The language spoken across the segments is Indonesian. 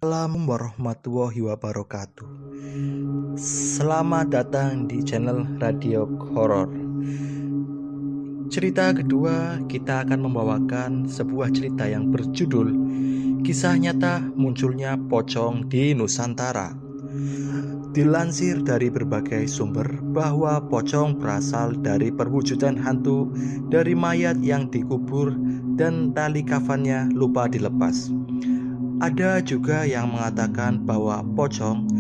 Assalamualaikum warahmatullahi wabarakatuh. Selamat datang di channel Radio Horor. Cerita kedua, kita akan membawakan sebuah cerita yang berjudul Kisah Nyata Munculnya Pocong di Nusantara. Dilansir dari berbagai sumber bahwa pocong berasal dari perwujudan hantu dari mayat yang dikubur dan tali kafannya lupa dilepas. Ada juga yang mengatakan bahwa pocong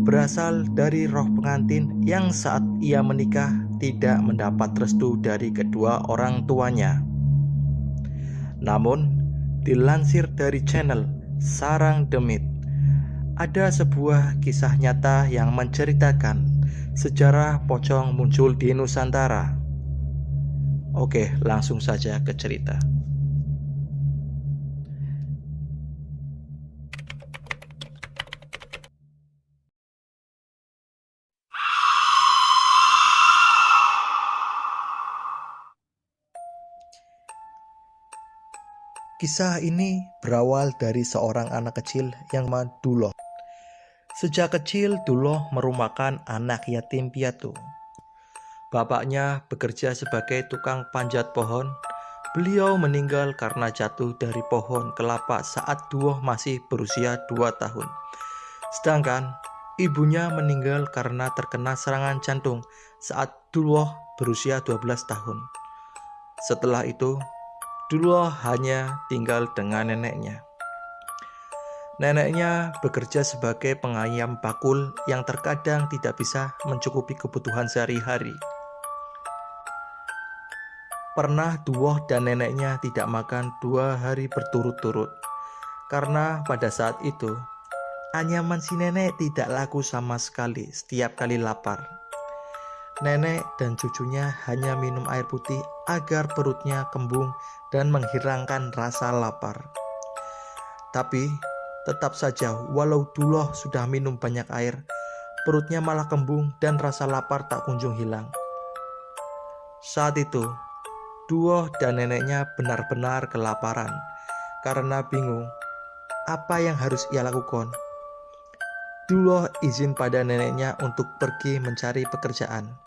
berasal dari roh pengantin yang saat ia menikah tidak mendapat restu dari kedua orang tuanya. Namun, dilansir dari channel Sarang Demit, ada sebuah kisah nyata yang menceritakan sejarah pocong muncul di Nusantara. Oke, langsung saja ke cerita. Kisah ini berawal dari seorang anak kecil yang bernama Duloh. Sejak kecil, Duloh merupakan anak yatim piatu. Bapaknya bekerja sebagai tukang panjat pohon. Beliau meninggal karena jatuh dari pohon kelapa saat Duloh masih berusia 2 tahun. Sedangkan ibunya meninggal karena terkena serangan jantung saat Duloh berusia 12 tahun. Setelah itu, Duloh hanya tinggal dengan neneknya. Neneknya bekerja sebagai pengayam bakul yang terkadang tidak bisa mencukupi kebutuhan sehari-hari. Pernah Duloh dan neneknya tidak makan 2 hari berturut-turut, karena pada saat itu anyaman si nenek tidak laku sama sekali setiap kali lapar. Nenek dan cucunya hanya minum air putih agar perutnya kembung dan menghilangkan rasa lapar. Tapi tetap saja walau Duloh sudah minum banyak air, perutnya malah kembung dan rasa lapar tak kunjung hilang. Saat itu, Duloh dan neneknya benar-benar kelaparan karena bingung apa yang harus ia lakukan. Duloh izin pada neneknya untuk pergi mencari pekerjaan.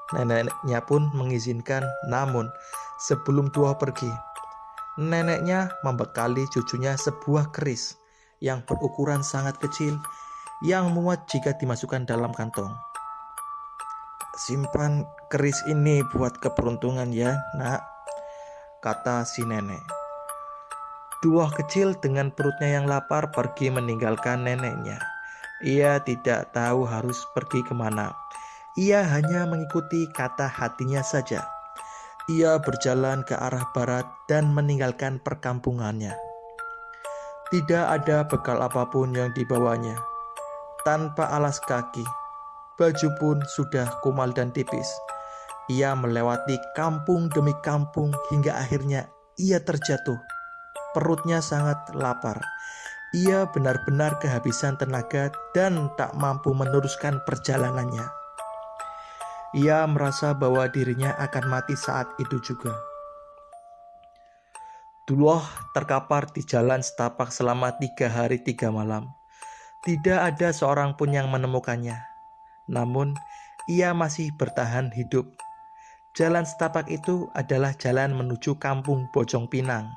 Neneknya pun mengizinkan, namun sebelum Duloh pergi, neneknya membekali cucunya sebuah keris yang berukuran sangat kecil yang muat jika dimasukkan dalam kantong. "Simpan keris ini buat keberuntungan ya, nak," kata si nenek. Duloh kecil dengan perutnya yang lapar pergi meninggalkan neneknya. Ia tidak tahu harus pergi kemana. Ia hanya mengikuti kata hatinya saja. Ia berjalan ke arah barat dan meninggalkan perkampungannya. Tidak ada bekal apapun yang dibawanya. Tanpa alas kaki, baju pun sudah kumal dan tipis. Ia melewati kampung demi kampung hingga akhirnya ia terjatuh. Perutnya sangat lapar. Ia benar-benar kehabisan tenaga dan tak mampu meneruskan perjalanannya. Ia merasa bahwa dirinya akan mati saat itu juga. Duloh terkapar di jalan setapak selama 3 hari 3 malam. Tidak ada seorang pun yang menemukannya. Namun, ia masih bertahan hidup. Jalan setapak itu adalah jalan menuju kampung Bojong Pinang.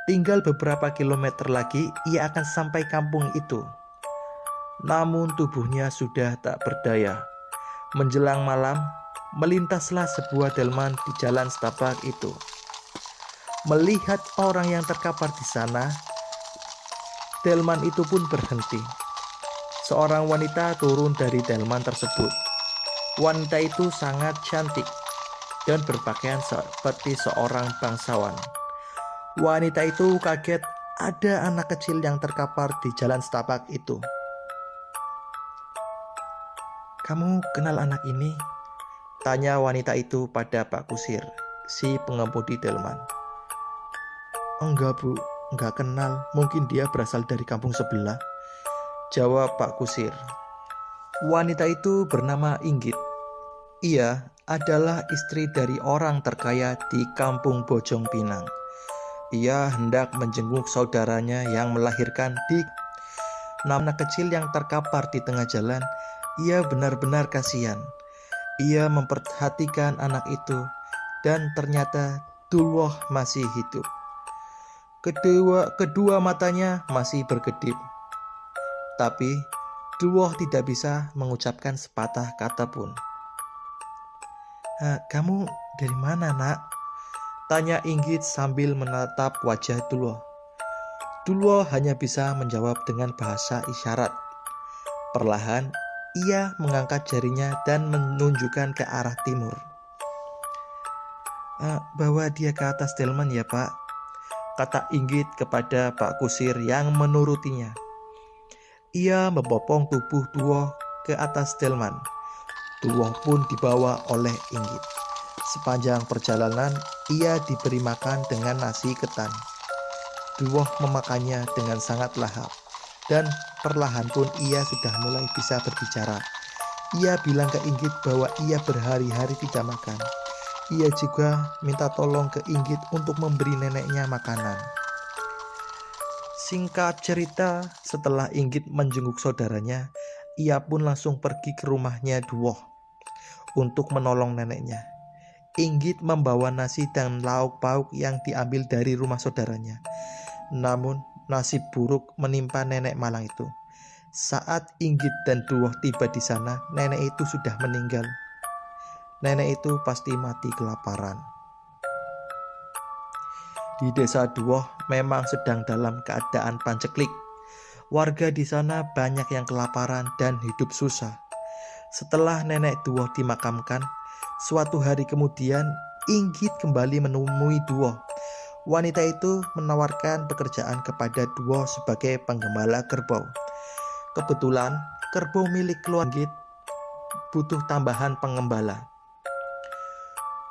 Tinggal beberapa kilometer lagi, ia akan sampai kampung itu. Namun tubuhnya sudah tak berdaya. Menjelang malam, melintaslah sebuah delman di jalan setapak itu. Melihat orang yang terkapar di sana, delman itu pun berhenti. Seorang wanita turun dari delman tersebut. Wanita itu sangat cantik dan berpakaian seperti seorang bangsawan. Wanita itu kaget ada anak kecil yang terkapar di jalan setapak itu. "Kamu kenal anak ini?" tanya wanita itu pada Pak Kusir, si pengemudi delman. "Enggak, Bu, enggak kenal. Mungkin dia berasal dari kampung sebelah," jawab Pak Kusir. Wanita itu bernama Inggit. Ia adalah istri dari orang terkaya di kampung Bojong Pinang. Ia hendak menjenguk saudaranya yang melahirkan di anak kecil yang terkapar di tengah jalan. Ia benar-benar kasihan. Ia memperhatikan anak itu dan ternyata Dulwah masih hidup. Kedua matanya masih berkedip. Tapi Dulwah tidak bisa mengucapkan sepatah kata pun. "Kamu dari mana, Nak?" tanya Inggit sambil menatap wajah Dulwah. Dulwah hanya bisa menjawab dengan bahasa isyarat. Perlahan ia mengangkat jarinya dan menunjukkan ke arah timur. "Bawa dia ke atas delman ya, Pak," kata Inggit kepada Pak Kusir yang menurutinya. Ia membopong tubuh Dulwah ke atas delman. Dulwah pun dibawa oleh Inggit. Sepanjang perjalanan ia diberi makan dengan nasi ketan. Dulwah memakannya dengan sangat lahap, dan perlahan pun ia sudah mulai bisa berbicara. Ia bilang ke Inggit bahwa ia berhari-hari tidak makan. Ia juga minta tolong ke Inggit untuk memberi neneknya makanan. Singkat cerita, setelah Inggit menjenguk saudaranya, ia pun langsung pergi ke rumahnya Dulwah untuk menolong neneknya. Inggit membawa nasi dan lauk pauk yang diambil dari rumah saudaranya. Namun nasib buruk menimpa nenek malang itu. Saat Inggit dan Dulwah tiba di sana, nenek itu sudah meninggal. Nenek itu pasti mati kelaparan. Di desa Dulwah memang sedang dalam keadaan panceklik. Warga di sana banyak yang kelaparan dan hidup susah. Setelah nenek Dulwah dimakamkan, suatu hari kemudian Inggit kembali menemui Dulwah. Wanita itu menawarkan pekerjaan kepada Dulwah sebagai penggembala kerbau. Kebetulan kerbau milik keluarga Inggit butuh tambahan pengembala.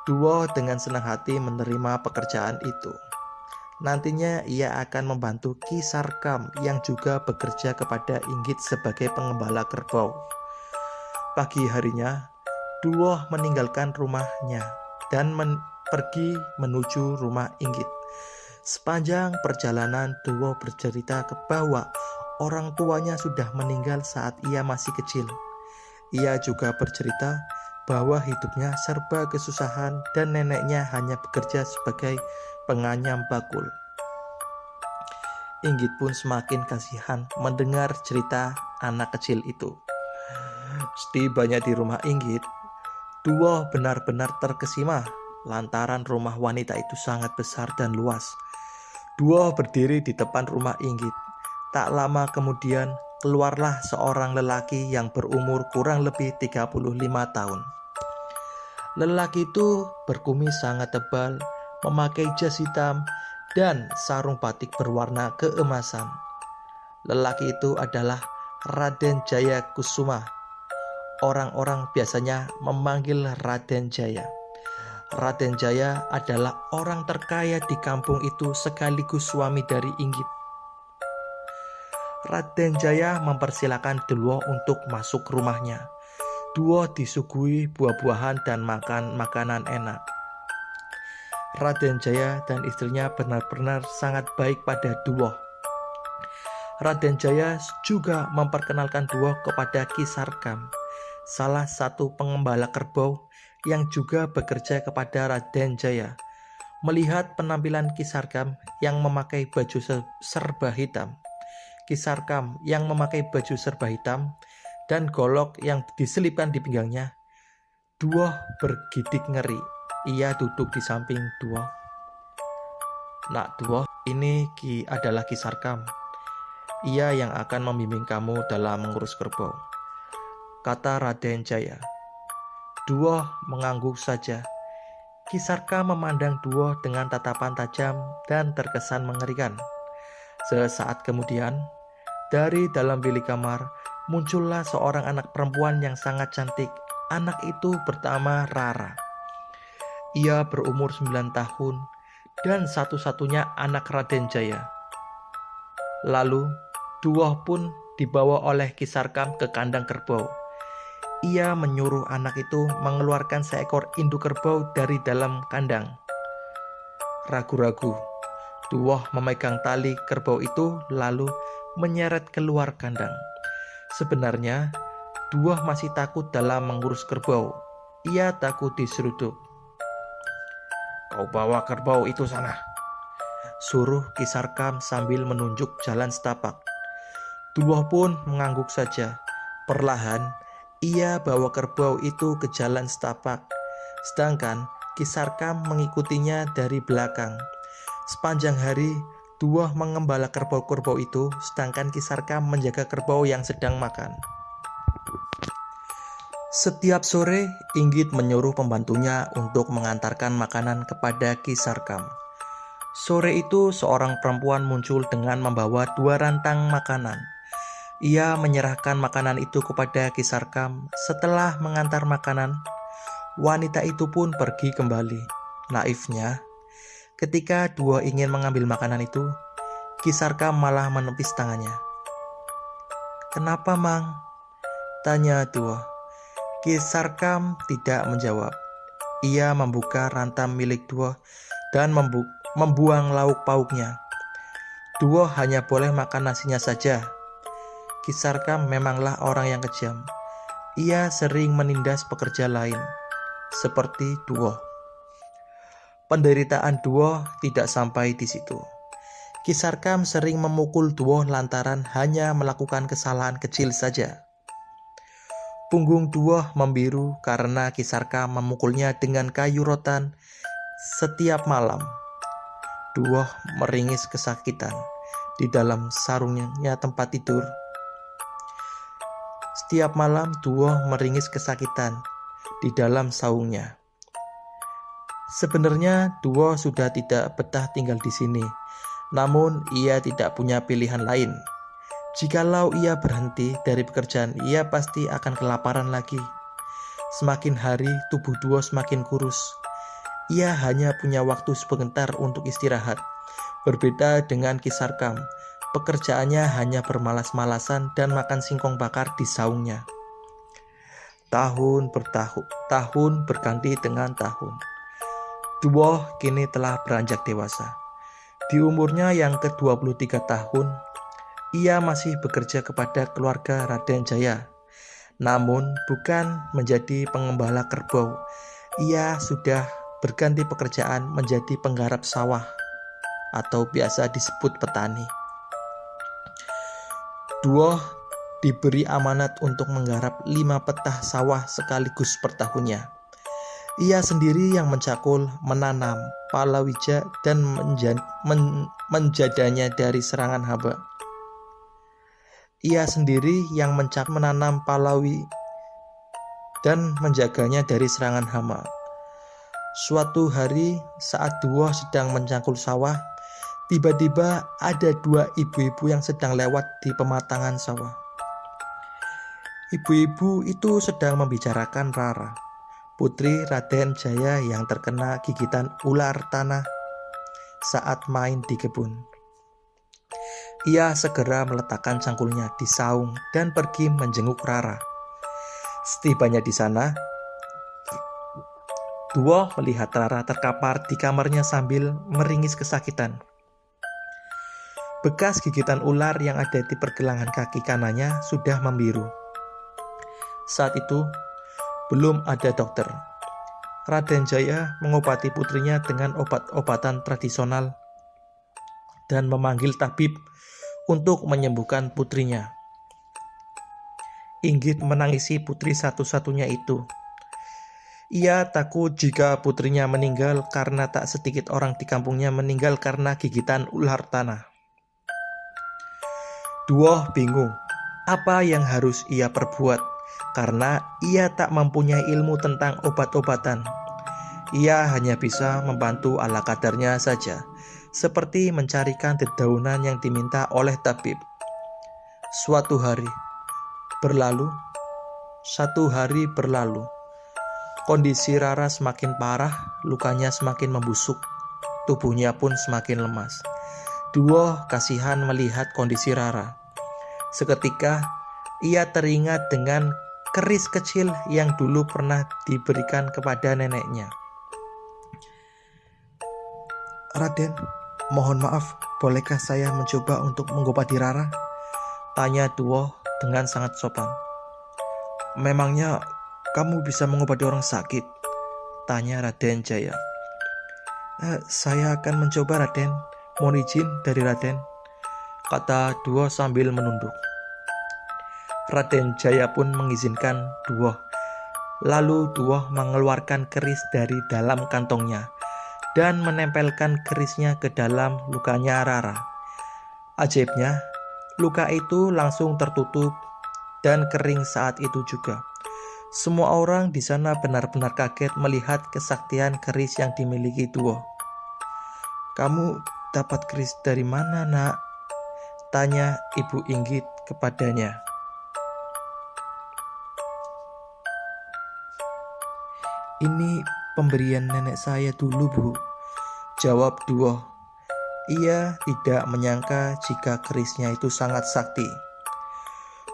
Dulwah dengan senang hati menerima pekerjaan itu. Nantinya ia akan membantu Ki Sarkam yang juga bekerja kepada Inggit sebagai pengembala kerbau. Pagi harinya, Dulwah meninggalkan rumahnya dan pergi menuju rumah Inggit. Sepanjang perjalanan Dulwah bercerita bahwa orang tuanya sudah meninggal saat ia masih kecil. Ia juga bercerita bahwa hidupnya serba kesusahan dan neneknya hanya bekerja sebagai penganyam bakul. Inggit pun semakin kasihan mendengar cerita anak kecil itu. Setibanya di rumah Inggit, Dulwah benar-benar terkesima lantaran rumah wanita itu sangat besar dan luas. Dulwah berdiri di depan rumah Inggit. Tak lama kemudian keluarlah seorang lelaki yang berumur kurang lebih 35 tahun. Lelaki itu berkumis sangat tebal, memakai jas hitam dan sarung batik berwarna keemasan. Lelaki itu adalah Raden Jaya Kusuma. Orang-orang biasanya memanggil Raden Jaya. Raden Jaya adalah orang terkaya di kampung itu sekaligus suami dari Inggit. Raden Jaya mempersilakan Dulwah untuk masuk ke rumahnya. Dulwah disuguhi buah-buahan dan makan makanan enak. Raden Jaya dan istrinya benar-benar sangat baik pada Dulwah. Raden Jaya juga memperkenalkan Dulwah kepada Ki Sarkam, salah satu pengembala kerbau yang juga bekerja kepada Raden Jaya. Melihat penampilan Ki Sarkam yang memakai baju serba hitam, Ki Sarkam yang memakai baju serba hitam dan golok yang diselipkan di pinggangnya, Dulwah bergidik ngeri. Ia duduk di samping Dulwah. "Nak Dulwah, ini adalah Ki Sarkam. Ia yang akan membimbing kamu dalam mengurus kerbau," kata Raden Jaya. Dulwah mengangguk saja. Ki Sarkam memandang Dulwah dengan tatapan tajam dan terkesan mengerikan. Sesaat kemudian, dari dalam bilik kamar muncullah seorang anak perempuan yang sangat cantik. Anak itu bernama Rara. Ia berumur 9 tahun dan satu-satunya anak Raden Jaya. Lalu Dulwah pun dibawa oleh Ki Sarkam ke kandang kerbau. Ia menyuruh anak itu mengeluarkan seekor induk kerbau dari dalam kandang. Ragu-ragu, Duoh memegang tali kerbau itu lalu menyeret keluar kandang. Sebenarnya, Duoh masih takut dalam mengurus kerbau. Ia takut diseruduk. "Kau bawa kerbau itu sana," suruh Ki Sarkam sambil menunjuk jalan setapak. Duoh pun mengangguk saja. Perlahan, ia bawa kerbau itu ke jalan setapak. Sedangkan Ki Sarkam mengikutinya dari belakang. Sepanjang hari, Duoh mengembala kerbau-kerbau itu, sedangkan Ki Sarkam menjaga kerbau yang sedang makan. Setiap sore, Inggit menyuruh pembantunya untuk mengantarkan makanan kepada Ki Sarkam. Sore itu, seorang perempuan muncul dengan membawa 2 rantang makanan. Ia menyerahkan makanan itu kepada Ki Sarkam. Setelah mengantar makanan, wanita itu pun pergi kembali. Naifnya, ketika Duoh ingin mengambil makanan itu, Ki Sarkam malah menepis tangannya. "Kenapa, Mang?" tanya Duoh. Ki Sarkam tidak menjawab. Ia membuka rantam milik Duoh dan membuang lauk pauknya. Duoh hanya boleh makan nasinya saja. Ki Sarkam memanglah orang yang kejam. Ia sering menindas pekerja lain, seperti Duoh. Penderitaan Duoh tidak sampai di situ. Ki Sarkam sering memukul Duoh lantaran hanya melakukan kesalahan kecil saja. Punggung Duoh membiru karena Ki Sarkam memukulnya dengan kayu rotan setiap malam. Duoh meringis kesakitan di dalam sarungnya tempat tidur. Setiap malam Duoh meringis kesakitan di dalam saungnya. Sebenarnya Duoh sudah tidak betah tinggal di sini, namun ia tidak punya pilihan lain. Jikalau ia berhenti dari pekerjaan, ia pasti akan kelaparan lagi. Semakin hari tubuh Duoh semakin kurus. Ia hanya punya waktu sebentar untuk istirahat. Berbeda dengan Ki Sarkam, pekerjaannya hanya bermalas-malasan dan makan singkong bakar di saungnya. Tahun berganti dengan tahun. Duoh kini telah beranjak dewasa. Di umurnya yang ke-23 tahun, ia masih bekerja kepada keluarga Raden Jaya. Namun bukan menjadi pengembala kerbau. Ia sudah berganti pekerjaan menjadi penggarap sawah atau biasa disebut petani. Duoh diberi amanat untuk menggarap 5 petah sawah sekaligus per tahunnya. Ia sendiri yang mencakul, menanam palawija dan menjaganya dari serangan hama. Ia sendiri yang menanam palawi dan menjaganya dari serangan hama. Suatu hari saat Duoh sedang mencangkul sawah, tiba-tiba ada 2 ibu-ibu yang sedang lewat di pematangan sawah. Ibu-ibu itu sedang membicarakan Rara, putri Raden Jaya yang terkena gigitan ular tanah saat main di kebun. Ia segera meletakkan cangkulnya di saung dan pergi menjenguk Rara. Setibanya di sana, Duoh melihat Rara terkapar di kamarnya sambil meringis kesakitan. Bekas gigitan ular yang ada di pergelangan kaki kanannya sudah membiru. Saat itu, belum ada dokter. Raden Jaya mengobati putrinya dengan obat-obatan tradisional dan memanggil tabib untuk menyembuhkan putrinya. Inggit menangisi putri satu-satunya itu. Ia takut jika putrinya meninggal karena tak sedikit orang di kampungnya meninggal karena gigitan ular tanah. Duoh bingung apa yang harus ia perbuat karena ia tak mempunyai ilmu tentang obat-obatan. Ia hanya bisa membantu ala kadarnya saja, seperti mencarikan dedaunan yang diminta oleh tabib. Satu hari berlalu. Kondisi Rara semakin parah, lukanya semakin membusuk, tubuhnya pun semakin lemas. Duoh kasihan melihat kondisi Rara. Seketika, ia teringat dengan keris kecil yang dulu pernah diberikan kepada neneknya. Mohon maaf, bolehkah saya mencoba untuk mengobati Rara? Tanya Duo dengan sangat sopan. Memangnya kamu bisa mengobati orang sakit? Tanya Raden Jaya. Saya akan mencoba, Raden. Mohon izin dari Raden, kata Duo sambil menunduk. Raden Jaya pun mengizinkan Duo. Lalu Duo mengeluarkan keris dari dalam kantongnya dan menempelkan kerisnya ke dalam lukanya Rara. Ajaibnya, luka itu langsung tertutup dan kering saat itu juga. Semua orang di sana benar-benar kaget melihat kesaktian keris yang dimiliki Duo. Kamu dapat keris dari mana, Nak? Tanya Ibu Inggit kepadanya. Ini pemberian nenek saya dulu, Bu, jawab Duo. Ia tidak menyangka jika kerisnya itu sangat sakti.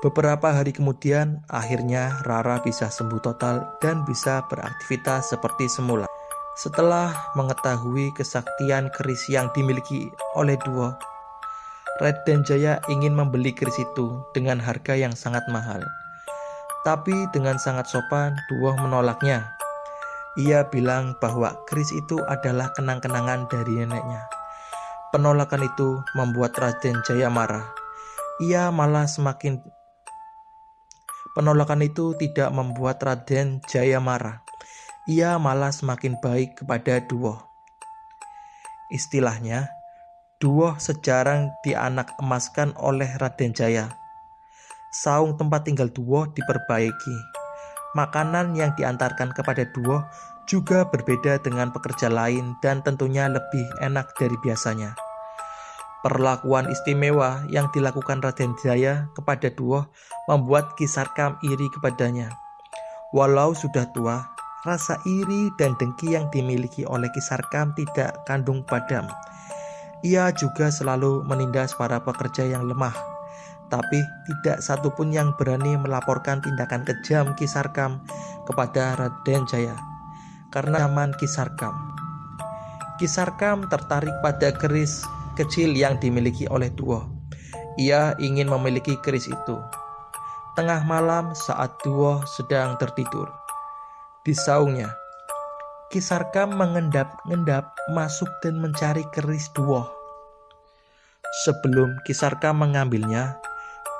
Beberapa hari kemudian, akhirnya Rara bisa sembuh total dan bisa beraktivitas seperti semula. Setelah mengetahui kesaktian keris yang dimiliki oleh Duo, Raden Jaya ingin membeli keris itu dengan harga yang sangat mahal. Tapi dengan sangat sopan, Duo menolaknya. Ia bilang bahwa keris itu adalah kenang-kenangan dari neneknya. Penolakan itu membuat Raden Jaya marah. Penolakan itu tidak membuat Raden Jaya marah. Ia malah semakin baik kepada Duo. Istilahnya, Duo sejarang dianak emaskan oleh Raden Jaya. Saung tempat tinggal Duo diperbaiki. Makanan yang diantarkan kepada Duo juga berbeda dengan pekerja lain dan tentunya lebih enak dari biasanya. Perlakuan istimewa yang dilakukan Raden Jaya kepada Duo membuat Ki Sarkam iri kepadanya. Walau sudah tua, rasa iri dan dengki yang dimiliki oleh Ki Sarkam tidak kandung padam. Ia juga selalu menindas para pekerja yang lemah. Tapi tidak satupun yang berani melaporkan tindakan kejam Ki Sarkam kepada Raden Jaya. Karena zaman Ki Sarkam tertarik pada keris kecil yang dimiliki oleh Duo. Ia ingin memiliki keris itu. Tengah malam saat Duo sedang tertidur, di saungnya, Ki Sarkam mengendap-endap masuk dan mencari keris Duo. Sebelum Ki Sarkam mengambilnya,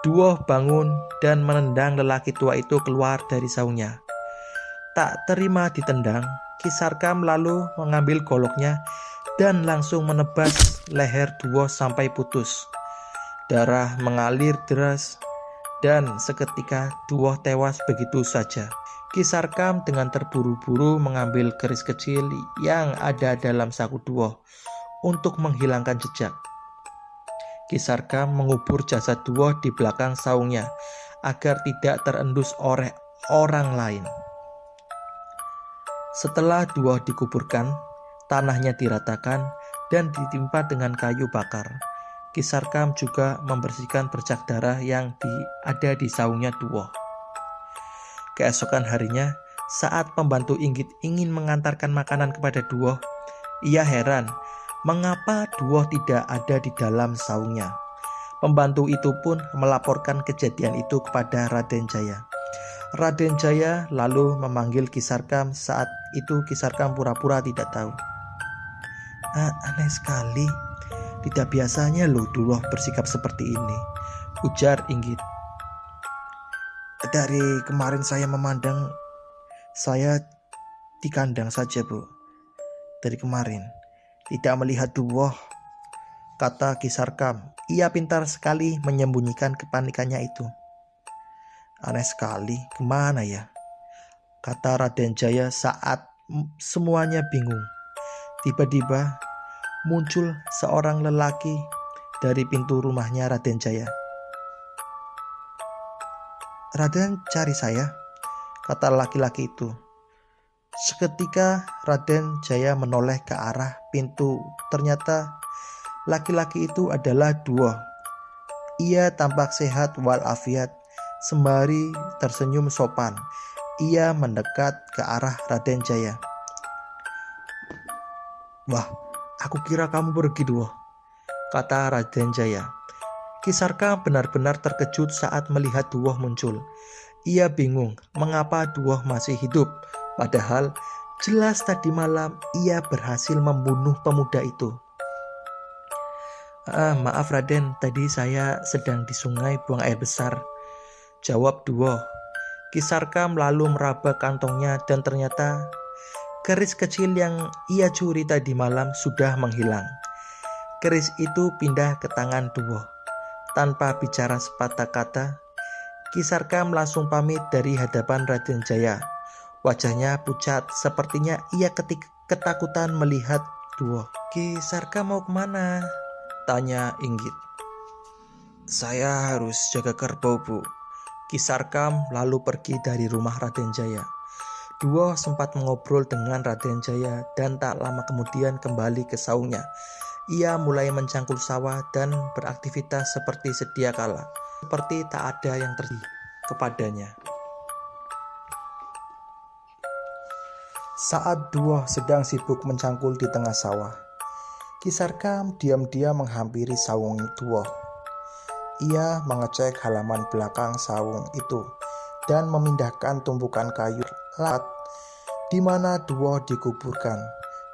Duo bangun dan menendang lelaki tua itu keluar dari saungnya. Tak terima ditendang, Ki Sarkam lalu mengambil goloknya dan langsung menebas leher Duo sampai putus. Darah mengalir deras dan seketika Duo tewas begitu saja. Ki Sarkam dengan terburu-buru mengambil keris kecil yang ada dalam saku Duo untuk menghilangkan jejak. Ki Sarkam mengubur jasad Duo di belakang saungnya agar tidak terendus oleh orang lain. Setelah Duo dikuburkan, tanahnya diratakan dan ditimpa dengan kayu bakar. Ki Sarkam juga membersihkan bercak darah yang ada di saungnya Duo. Keesokan harinya, saat pembantu Inggit ingin mengantarkan makanan kepada Duo, ia heran mengapa Duo tidak ada di dalam saungnya. Pembantu itu pun melaporkan kejadian itu kepada Raden Jaya. Raden Jaya lalu memanggil Ki Sarkam. Saat itu Ki Sarkam pura-pura tidak tahu. Aneh sekali, tidak biasanya loh Duo bersikap seperti ini, ujar Inggit. Dari kemarin saya memandang saya di kandang saja, Bu. Dari kemarin tidak melihat Duo, kata Ki Sarkam. Ia pintar sekali menyembunyikan kepanikannya itu. Aneh sekali, kemana ya? Kata Raden Jaya saat semuanya bingung. Tiba-tiba muncul seorang lelaki dari pintu rumahnya Raden Jaya. Raden cari saya, kata laki-laki itu. Seketika Raden Jaya menoleh ke arah pintu. Ternyata laki-laki itu adalah Duo. Ia tampak sehat walafiat, sembari tersenyum sopan. Ia mendekat ke arah Raden Jaya. Wah, aku kira kamu pergi, Duo. kata Raden Jaya. Kisarka benar-benar terkejut saat melihat Duoh muncul. Ia bingung mengapa Duoh masih hidup, padahal jelas tadi malam ia berhasil membunuh pemuda itu. Maaf Raden, tadi saya sedang di sungai buang air besar, jawab Duoh. Kisarka lalu meraba kantongnya dan ternyata keris kecil yang ia curi tadi malam sudah menghilang. Keris itu pindah ke tangan Duoh. Tanpa bicara sepatah kata, Kisarka langsung pamit dari hadapan Raden Jaya. Wajahnya pucat, sepertinya ia ketakutan melihat Duoh. Kisarka mau kemana? Tanya Inggit. Saya harus jaga kerbau, Bu. Kisarka lalu pergi dari rumah Raden Jaya. Duoh sempat mengobrol dengan Raden Jaya dan tak lama kemudian kembali ke saungnya. Ia mulai mencangkul sawah dan beraktivitas seperti sedia kala, seperti tak ada yang terjadi kepadanya. Saat Duoh sedang sibuk mencangkul di tengah sawah, Kisarka diam-diam menghampiri saung Duoh. Ia mengecek halaman belakang saung itu dan memindahkan tumpukan kayu lat di mana Duoh dikuburkan.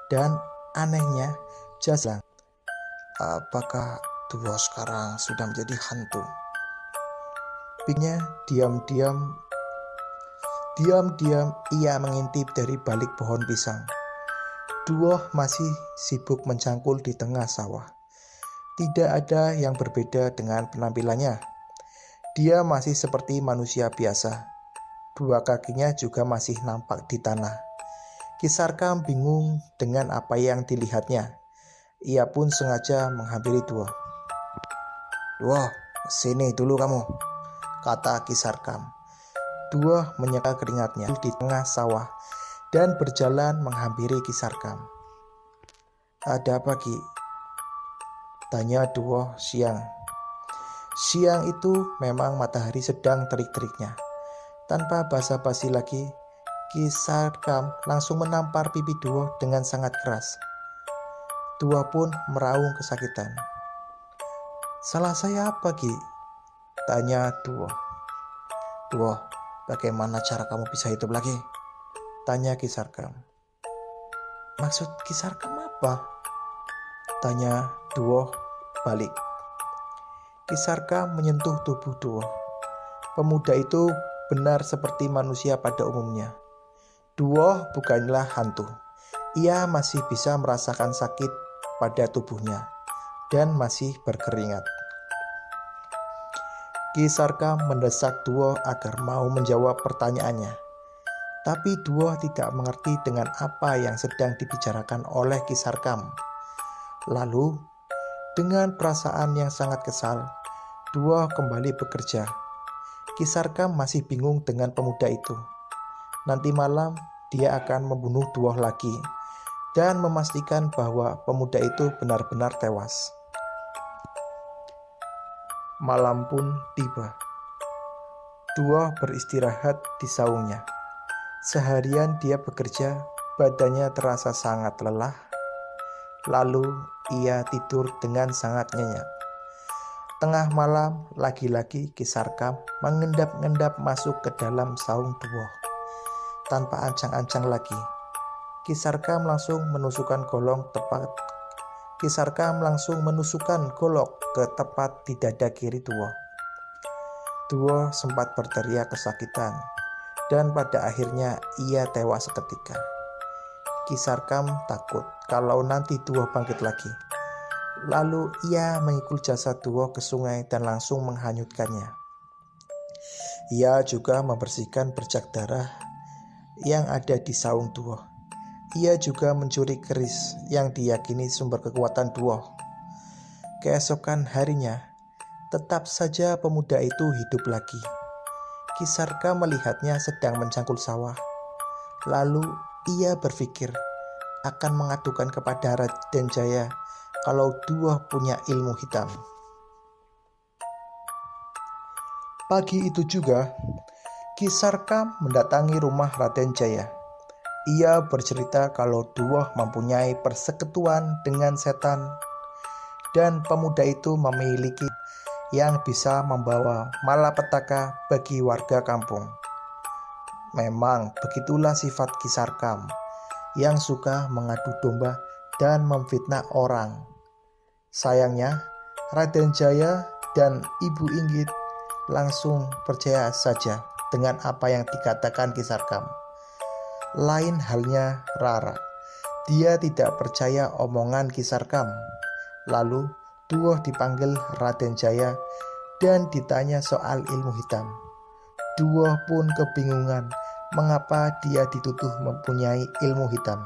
Dan anehnya, jasad. Apakah Duoh sekarang sudah menjadi hantu? Pikirnya diam-diam ia mengintip dari balik pohon pisang. Duoh masih sibuk mencangkul di tengah sawah. Tidak ada yang berbeda dengan penampilannya. Dia masih seperti manusia biasa. Dua kakinya juga masih nampak di tanah. Kisarka bingung dengan apa yang dilihatnya. Ia pun sengaja menghampiri Duoh. "Duoh, sini dulu kamu," kata Kisarka. Duoh menyeka keringatnya di tengah sawah dan berjalan menghampiri Kisarka. "Ada apa, Ki?" tanya Duoh siang. Siang itu memang matahari sedang terik-teriknya. Tanpa basa-basi lagi, Kisarka langsung menampar pipi Duoh dengan sangat keras. Duoh pun meraung kesakitan. "Salah saya apa, Ki?" tanya Duoh. "Duoh, bagaimana cara kamu bisa hidup lagi?" tanya Kisarka. "Maksud Kisarka apa?" tanya Duoh balik. Kisarka menyentuh tubuh Duoh. Pemuda itu benar seperti manusia pada umumnya. Duoh bukanlah hantu. Ia masih bisa merasakan sakit pada tubuhnya dan masih berkeringat. Kisarka mendesak Duoh agar mau menjawab pertanyaannya. Tapi Duoh tidak mengerti dengan apa yang sedang dibicarakan oleh Kisarka. Lalu, dengan perasaan yang sangat kesal, Duoh kembali bekerja. Kisarka masih bingung dengan pemuda itu. Nanti malam dia akan membunuh Duoh lagi dan memastikan bahwa pemuda itu benar-benar tewas. Malam pun tiba. Duoh beristirahat di saungnya. Seharian dia bekerja, badannya terasa sangat lelah. Lalu ia tidur dengan sangat nyenyak. Tengah malam, lagi-lagi Kisarka mengendap-endap masuk ke dalam saung Duoh. Tanpa ancang-ancang lagi, Kisarka langsung menusukkan golok ke tepat di dada kiri Duoh. Duoh sempat berteriak kesakitan, dan pada akhirnya ia tewas seketika. Kisarka takut kalau nanti Duoh bangkit lagi. Lalu ia mengikul jasad Duoh ke sungai dan langsung menghanyutkannya. Ia juga membersihkan bercak darah yang ada di saung Duoh. Ia juga mencuri keris yang diyakini sumber kekuatan Duoh. Keesokan harinya, tetap saja pemuda itu hidup lagi. Kisarka melihatnya sedang mencangkul sawah. Lalu ia berpikir akan mengadukan kepada Raden Jaya kalau Duoh punya ilmu hitam. Pagi itu juga, Kisarka mendatangi rumah Raden Jaya. Ia bercerita kalau Duoh mempunyai persekutuan dengan setan dan pemuda itu memiliki yang bisa membawa malapetaka bagi warga kampung. Memang begitulah sifat Ki Sarkam yang suka mengadu domba dan memfitnah orang. Sayangnya, Raden Jaya dan Ibu Inggit langsung percaya saja dengan apa yang dikatakan Ki Sarkam. Lain halnya Rara. Dia tidak percaya omongan Ki Sarkam. Lalu Duoh dipanggil Raden Jaya dan ditanya soal ilmu hitam. Duoh pun kebingungan mengapa dia dituduh mempunyai ilmu hitam.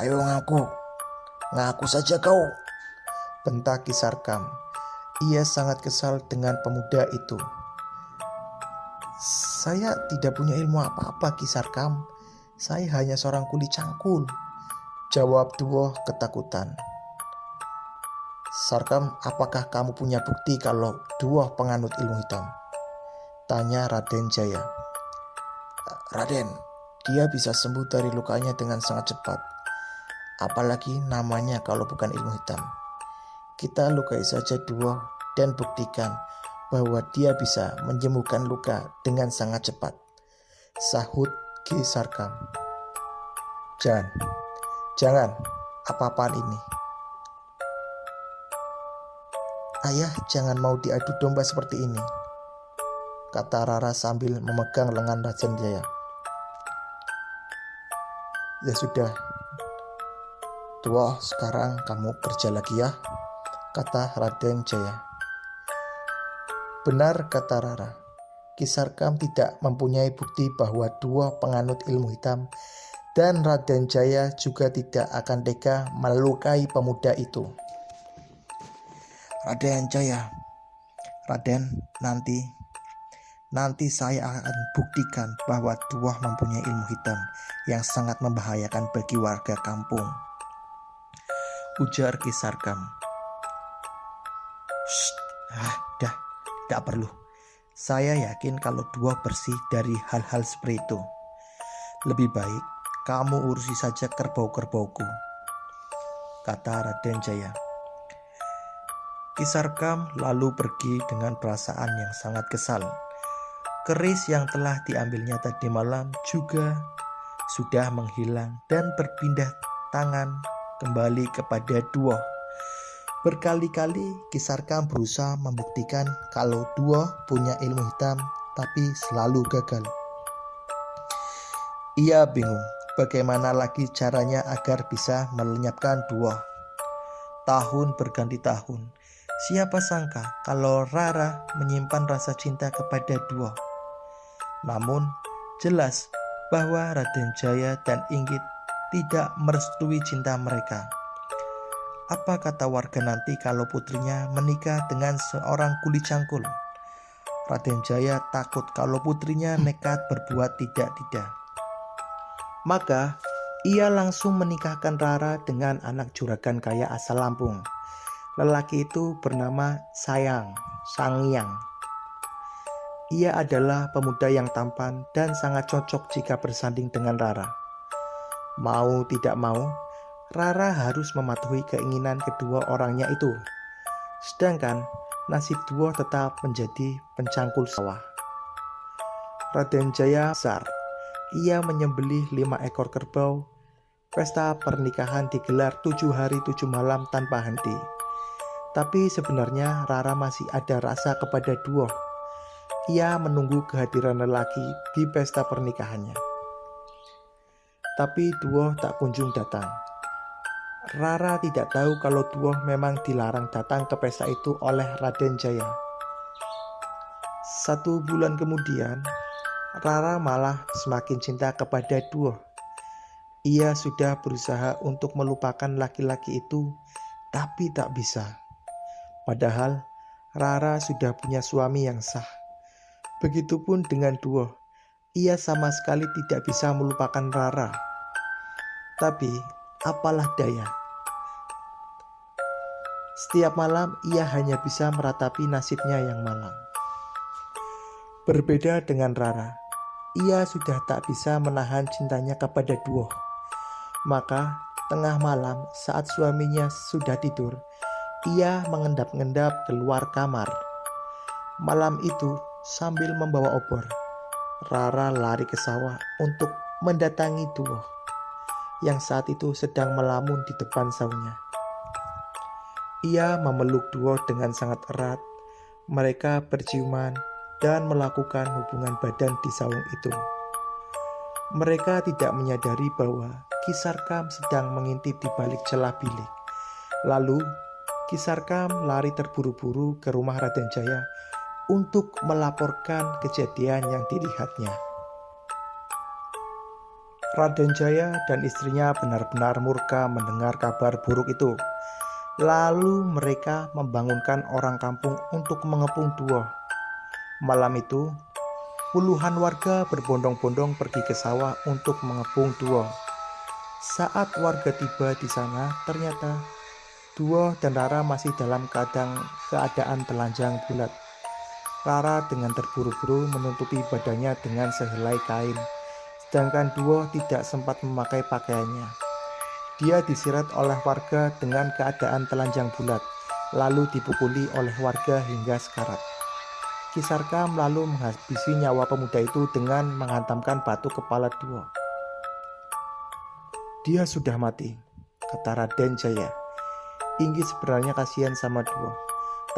Ayo ngaku saja kau, bentak Ki Sarkam. Ia sangat kesal dengan pemuda itu. Saya tidak punya ilmu apa-apa, Ki Sarkam. Saya hanya seorang kuli cangkul, jawab Duoh ketakutan. Sarkam, apakah kamu punya bukti kalau Duoh penganut ilmu hitam? Tanya Raden Jaya. Raden, dia bisa sembuh dari lukanya dengan sangat cepat. Apalagi namanya kalau bukan ilmu hitam. Kita lukai saja Duoh dan buktikan bahwa dia bisa menyembuhkan luka dengan sangat cepat, sahut Ki Sarkam. Jangan, apa-apaan ini? Ayah, jangan mau diadu domba seperti ini, kata Rara sambil memegang lengan Raden Jaya. Ya sudah, Duoh, sekarang kamu kerja lagi ya, kata Raden Jaya. Benar, kata Rara. Ki Sarkam tidak mempunyai bukti bahwa Duoh penganut ilmu hitam, dan Raden Jaya juga tidak akan tega melukai pemuda itu. Raden Jaya, Raden, nanti saya akan buktikan bahwa Duoh mempunyai ilmu hitam yang sangat membahayakan bagi warga kampung, ujar Ki Sarkam. Dah, tidak perlu. Saya yakin kalau Duoh bersih dari hal-hal seperti itu. Lebih baik kamu urusi saja kerbau-kerbauku, kata Raden Jaya. Ki Sarkam lalu pergi dengan perasaan yang sangat kesal. Keris yang telah diambilnya tadi malam juga sudah menghilang dan berpindah tangan kembali kepada Duoh. Berkali-kali Ki Sarkam berusaha membuktikan kalau Duoh punya ilmu hitam, tapi selalu gagal. Ia bingung bagaimana lagi caranya agar bisa melenyapkan Duoh. Tahun berganti tahun. Siapa sangka kalau Rara menyimpan rasa cinta kepada Duoh. Namun jelas bahwa Raden Jaya dan Inggit tidak merestui cinta mereka. Apa kata warga nanti kalau putrinya menikah dengan seorang kuli cangkul? Raden Jaya takut kalau putrinya nekat berbuat tidak-tidak. Maka ia langsung menikahkan Rara dengan anak juragan kaya asal Lampung. Lelaki itu bernama Sangyang. Ia adalah pemuda yang tampan dan sangat cocok jika bersanding dengan Rara. Mau tidak mau, Rara harus mematuhi keinginan kedua orangnya itu. Sedangkan nasib Duoh tetap menjadi pencangkul sawah. Raden Jaya besar. Ia menyembelih 5 ekor kerbau. Pesta pernikahan digelar 7 hari 7 malam tanpa henti. Tapi sebenarnya Rara masih ada rasa kepada Duoh. Ia menunggu kehadiran lelaki di pesta pernikahannya. Tapi Duoh tak kunjung datang. Rara tidak tahu kalau Duoh memang dilarang datang ke pesta itu oleh Raden Jaya. 1 bulan kemudian, Rara malah semakin cinta kepada Duoh. Ia sudah berusaha untuk melupakan laki-laki itu, tapi tak bisa. Padahal Rara sudah punya suami yang sah. Begitupun dengan Duoh, ia sama sekali tidak bisa melupakan Rara. Tapi apalah daya. Setiap malam ia hanya bisa meratapi nasibnya yang malang. Berbeda dengan Rara, ia sudah tak bisa menahan cintanya kepada Duoh. Maka Tengah malam saat suaminya sudah tidur, ia mengendap-endap keluar kamar. Malam itu sambil membawa obor, Rara lari ke sawah untuk mendatangi Duoh yang saat itu sedang melamun di depan sawahnya. Ia memeluk Duoh dengan sangat erat. Mereka berciuman dan melakukan hubungan badan di saung itu. Mereka tidak menyadari bahwa Ki Sarkam sedang mengintip di balik celah bilik. Lalu Ki Sarkam lari terburu-buru ke rumah Raden Jaya untuk melaporkan kejadian yang dilihatnya. Raden Jaya dan istrinya benar-benar murka mendengar kabar buruk itu. Lalu mereka membangunkan orang kampung untuk mengepung Duoh. Malam itu, puluhan warga berbondong-bondong pergi ke sawah untuk mengepung Duoh. Saat warga tiba di sana, ternyata Duoh dan Rara masih dalam keadaan telanjang bulat. Rara dengan terburu-buru menutupi badannya dengan sehelai kain, sedangkan Duoh tidak sempat memakai pakaiannya. Dia disirat oleh warga dengan keadaan telanjang bulat, lalu dipukuli oleh warga hingga sekarat. Ki Sarkam lalu menghabisi nyawa pemuda itu dengan menghantamkan batu kepala Duoh. Dia sudah mati, kata Raden Jaya. Inggi sebenarnya kasihan sama Duoh,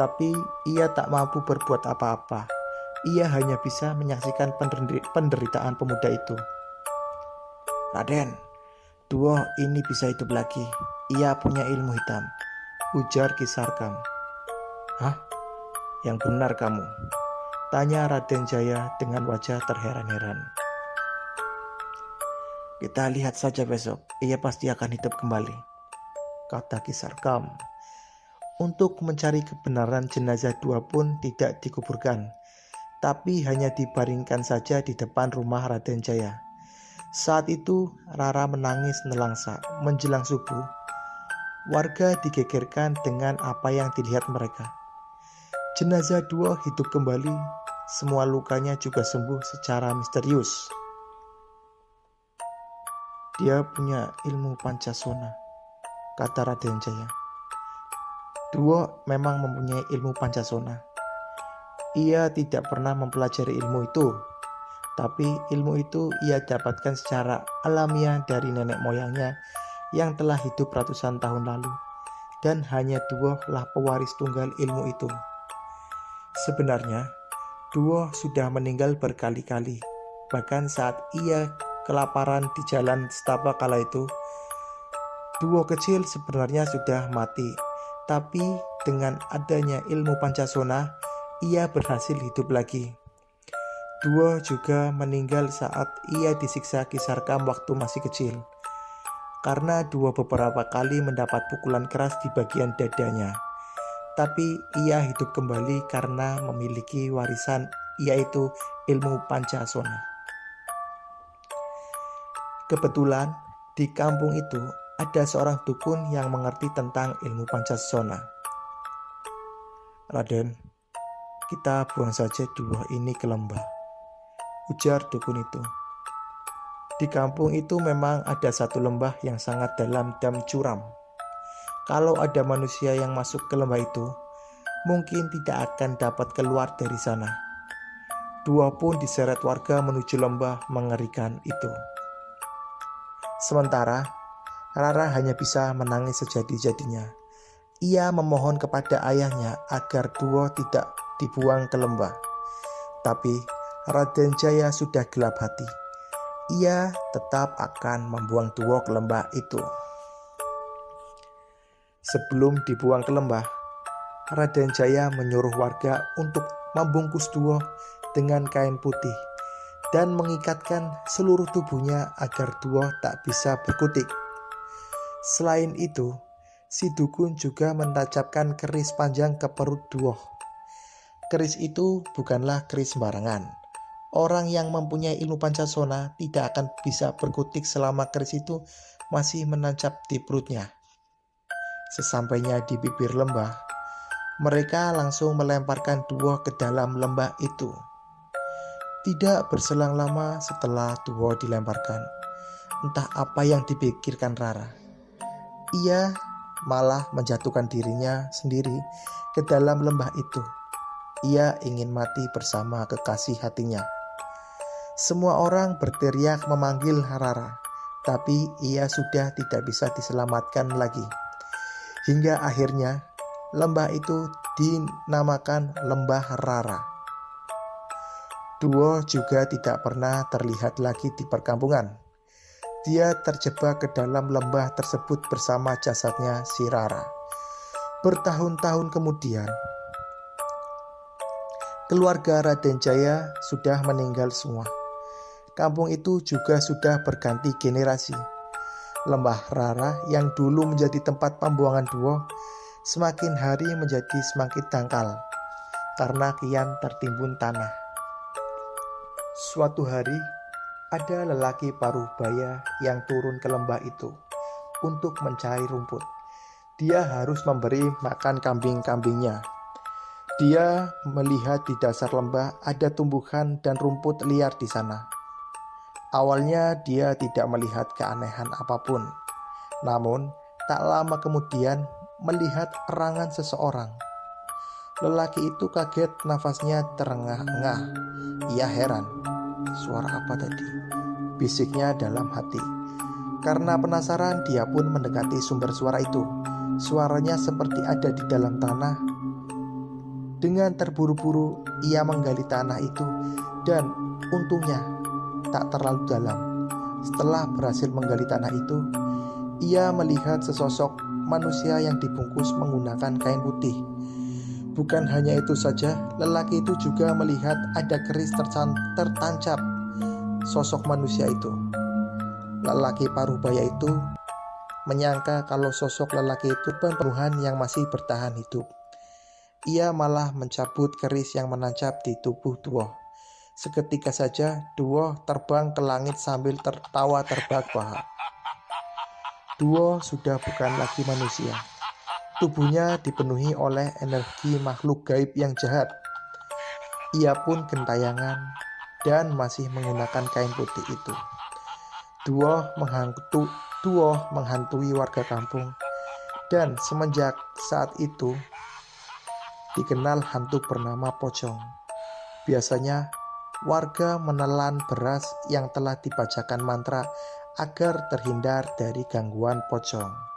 tapi ia tak mampu berbuat apa-apa. Ia hanya bisa menyaksikan penderitaan pemuda itu. Raden, Duoh ini bisa hidup lagi. Ia punya ilmu hitam, ujar Ki Sarkam. Hah? Yang benar kamu? Tanya Raden Jaya dengan wajah terheran-heran. Kita lihat saja besok, ia pasti akan hidup kembali, kata Ki Sarkam. Untuk mencari kebenaran, jenazah Duoh pun tidak dikuburkan, tapi hanya dibaringkan saja di depan rumah Raden Jaya. Saat itu Rara menangis nelangsa. Menjelang subuh, warga digegerkan dengan apa yang dilihat mereka. Jenazah Duoh hidup kembali, semua lukanya juga sembuh secara misterius. Dia punya ilmu Pancasona, kata Raden Jaya. Duoh memang mempunyai ilmu Pancasona. Ia tidak pernah mempelajari ilmu itu, tapi ilmu itu ia dapatkan secara alamiah dari nenek moyangnya yang telah hidup ratusan tahun lalu, dan hanya Duoh lah pewaris tunggal ilmu itu. Sebenarnya, Duoh sudah meninggal berkali-kali. Bahkan saat ia kelaparan di jalan setapak kala itu, Duoh kecil sebenarnya sudah mati. Tapi dengan adanya ilmu Pancasona, ia berhasil hidup lagi. Duoh juga meninggal saat ia disiksa Ki Sarkam waktu masih kecil. Karena Duoh beberapa kali mendapat pukulan keras di bagian dadanya. Tapi ia hidup kembali karena memiliki warisan, yaitu ilmu Pancasona. Kebetulan di kampung itu ada seorang dukun yang mengerti tentang ilmu Pancasona. Raden, kita buang saja Duoh ini ke lembah, ujar dukun itu. Di kampung itu memang ada satu lembah yang sangat dalam dan curam. Kalau ada manusia yang masuk ke lembah itu, mungkin tidak akan dapat keluar dari sana. Duoh pun diseret warga menuju lembah mengerikan itu. Sementara Rara hanya bisa menangis sejadi-jadinya. Ia memohon kepada ayahnya agar Duoh tidak dibuang ke lembah. Tapi Raden Jaya sudah gelap hati. Ia tetap akan membuang Duoh ke lembah itu. Sebelum dibuang ke lembah, Raden Jaya menyuruh warga untuk membungkus Duoh dengan kain putih dan mengikatkan seluruh tubuhnya agar Duoh tak bisa berkutik. Selain itu, si dukun juga menancapkan keris panjang ke perut Duoh. Keris itu bukanlah keris sembarangan. Orang yang mempunyai ilmu Pancasona tidak akan bisa berkutik selama keris itu masih menancap di perutnya. Sesampainya di bibir lembah, mereka langsung melemparkan Duoh ke dalam lembah itu. Tidak berselang lama setelah Duoh dilemparkan, entah apa yang dipikirkan Rara. Ia malah menjatuhkan dirinya sendiri ke dalam lembah itu. Ia ingin mati bersama kekasih hatinya. Semua orang berteriak memanggil Rara, tapi ia sudah tidak bisa diselamatkan lagi. Hingga akhirnya lembah itu dinamakan Lembah Rara. Duo juga tidak pernah terlihat lagi di perkampungan. Dia terjebak ke dalam lembah tersebut bersama jasadnya si Rara. Bertahun-tahun kemudian, keluarga Raden Jaya sudah meninggal semua. Kampung itu juga sudah berganti generasi. Lembah Rara yang dulu menjadi tempat pembuangan Duo semakin hari menjadi semakin dangkal karena kian tertimbun tanah. Suatu hari, ada lelaki paruh baya yang turun ke lembah itu untuk mencari rumput. Dia harus memberi makan kambing-kambingnya. Dia melihat di dasar lembah ada tumbuhan dan rumput liar di sana. Awalnya dia tidak melihat keanehan apapun. Namun, tak lama kemudian melihat erangan seseorang. Lelaki itu kaget, nafasnya terengah-engah. Ia heran. Suara apa tadi? Bisiknya dalam hati. Karena penasaran, dia pun mendekati sumber suara itu. Suaranya seperti ada di dalam tanah. Dengan terburu-buru, ia menggali tanah itu dan untungnya tak terlalu dalam. Setelah berhasil menggali tanah itu, ia melihat sesosok manusia yang dibungkus menggunakan kain putih. Bukan hanya itu saja, lelaki itu juga melihat ada keris tertancap sosok manusia itu. Lelaki paruh baya itu menyangka kalau sosok lelaki itu pembunuhan yang masih bertahan hidup. Ia malah mencabut keris yang menancap di tubuh Duo. Seketika saja Duo terbang ke langit sambil tertawa terbahak-bahak. Duo sudah bukan lagi manusia. Tubuhnya dipenuhi oleh energi makhluk gaib yang jahat. Ia pun gentayangan dan masih menggunakan kain putih itu. Duo menghantui warga kampung, dan semenjak saat itu dikenal hantu bernama Pocong. Biasanya warga menelan beras yang telah dibacakan mantra agar terhindar dari gangguan pocong.